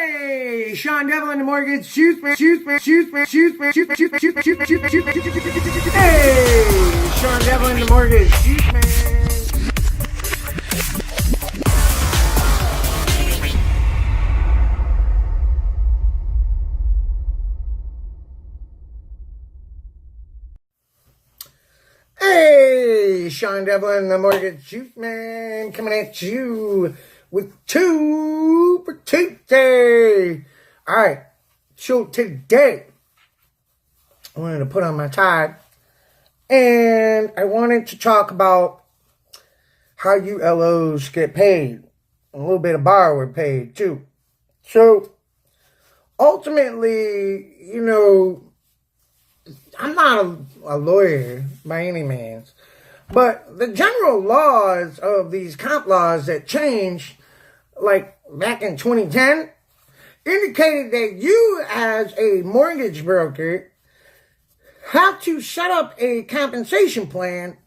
Hey, Sean Devlin, the Mortgage Shoes Man, Shoes Man, Shoes Man, Shoes Man, Shoes Man, Shoes Man, Shoes Man, Shoes Man, Shoes Man, Shoes Man, Shoes Man. Hey, Sean Devlin, the Mortgage Shoes Man. Hey, Sean Devlin, the Mortgage Shoes Man, coming at you with two for Tuesday. All right, so today I wanted to put on my tie and I wanted to talk about how you LOs get paid. A little bit of borrower paid too. So ultimately, I'm not a lawyer by any means, but the general laws of these comp laws that changed, like back in 2010, indicated that you as a mortgage broker have to set up a compensation plan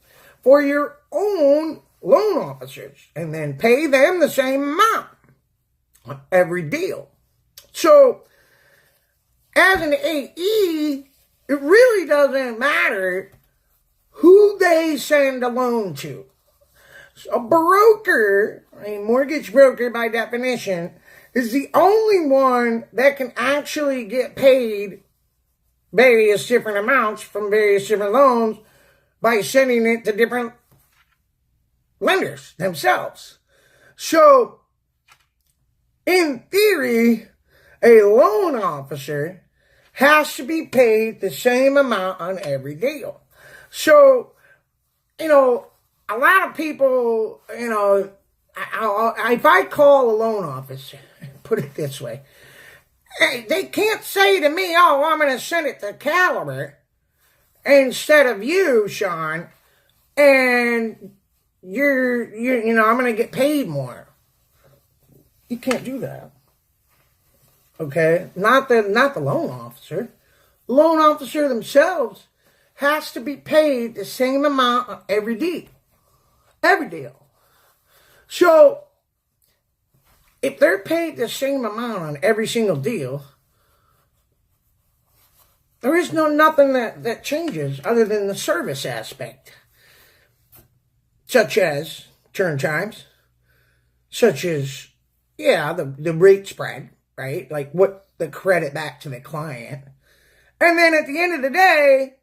for your own loan officers and then pay them the same amount on every deal. So as an AE, it really doesn't matter who they send a loan to. A broker, a mortgage broker by definition, is the only one that can actually get paid various different amounts from various different loans by sending it to different lenders themselves. So, in theory, a loan officer has to be paid the same amount on every deal. So, a lot of people, if I call a loan officer, put it this way, they can't say to me, oh, I'm going to send it to Caliber instead of you, Sean, and I'm going to get paid more. You can't do that. Okay? Not the loan officer. The loan officer themselves has to be paid the same amount on every deal. Every deal. So, if they're paid the same amount on every single deal, there is nothing that changes other than the service aspect. Such as turn times. Such as, the rate spread, right? Like what the credit back to the client. And then at the end of the day,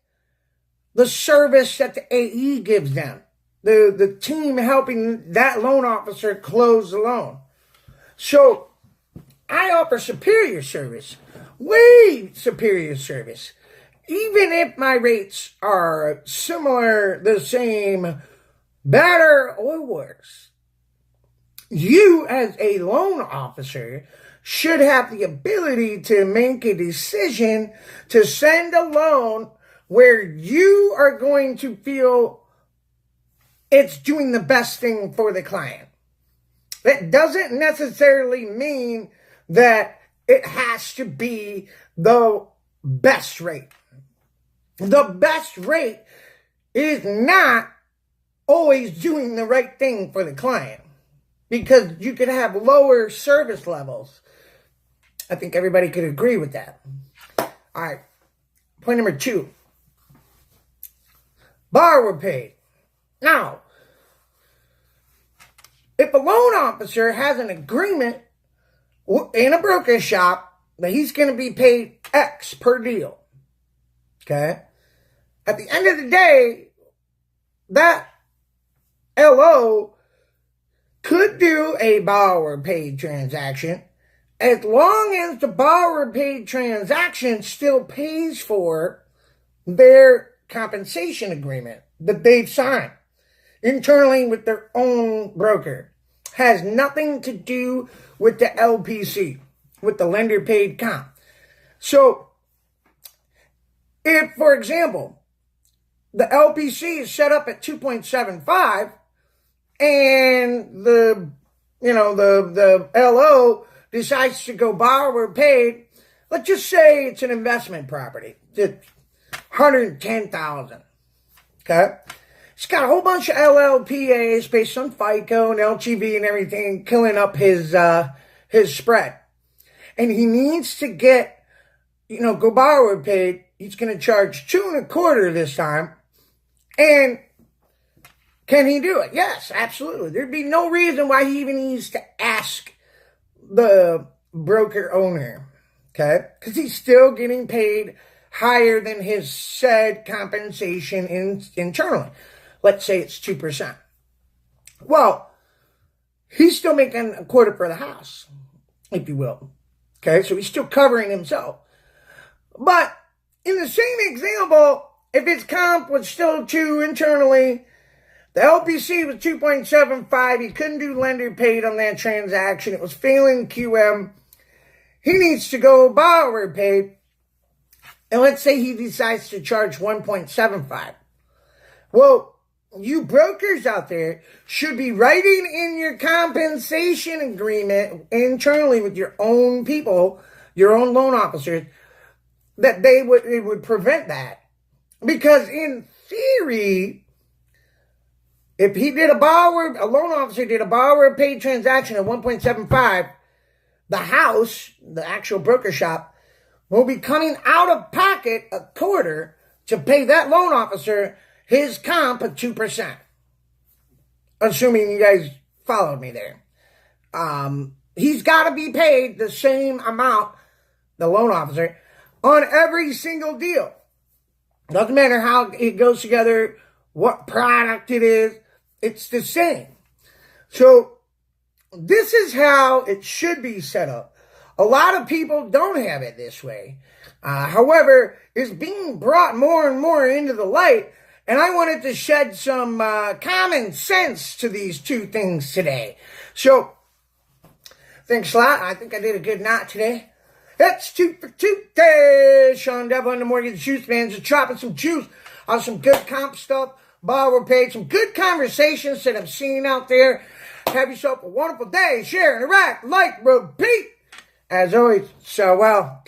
the service that the AE gives them. The team helping that loan officer close the loan. So, I offer superior service. Way superior service. Even if my rates are similar, the same, better, or worse. You, as a loan officer, should have the ability to make a decision to send a loan where you are going to feel it's doing the best thing for the client. That doesn't necessarily mean that it has to be the best rate. The best rate is not always doing the right thing for the client, because you could have lower service levels. I think everybody could agree with that. All right. Point number 2. Borrower paid. Now, if a loan officer has an agreement in a broker shop that he's going to be paid X per deal, okay? At the end of the day, that LO could do a borrower paid transaction as long as the borrower paid transaction still pays for their compensation agreement that they've signed internally with their own broker. Has nothing to do with the LPC, with the lender paid comp. So, if, for example, the LPC is set up at 2.75 and the LO decides to go borrower paid, let's just say it's an investment property. It's $110,000. Okay? He's got a whole bunch of LLPAs based on FICO and LTV and everything, killing up his spread. and he needs to get, go borrower paid, he's going to charge 2.25% this time. And can he do it? Yes, absolutely. There'd be no reason why he even needs to ask the broker owner, okay? Because he's still getting paid higher than his said compensation internally. Let's say it's 2%. Well, he's still making 1/4 for the house, if you will. Okay, so he's still covering himself. But in the same example, if his comp was still 2 internally, the LPC was 2.75, he couldn't do lender paid on that transaction, it was failing QM, he needs to go borrower paid, and let's say he decides to charge 1.75. Well, you brokers out there should be writing in your compensation agreement internally with your own people, your own loan officers, that it would prevent that. Because in theory, if he did a loan officer did a borrower paid transaction at 1.75, the house, the actual broker shop, will be coming out of pocket 1/4 to pay that loan officer his comp at 2%. Assuming you guys followed me there. He's got to be paid the same amount, the loan officer, on every single deal. Doesn't matter how it goes together, what product it is, it's the same. So this is how it should be set up. A lot of people don't have it this way. However, it's being brought more and more into the light, and I wanted to shed some common sense to these two things today. So, thanks a lot. I think I did a good knot today. It's Toot for Tuesday. Sean Devlin, the Mortgage Juice Man, just dropping some juice on some good comp stuff, borrower paid, some good conversations that I'm seeing out there. Have yourself a wonderful day. Share, interact, like, repeat. As always, so well.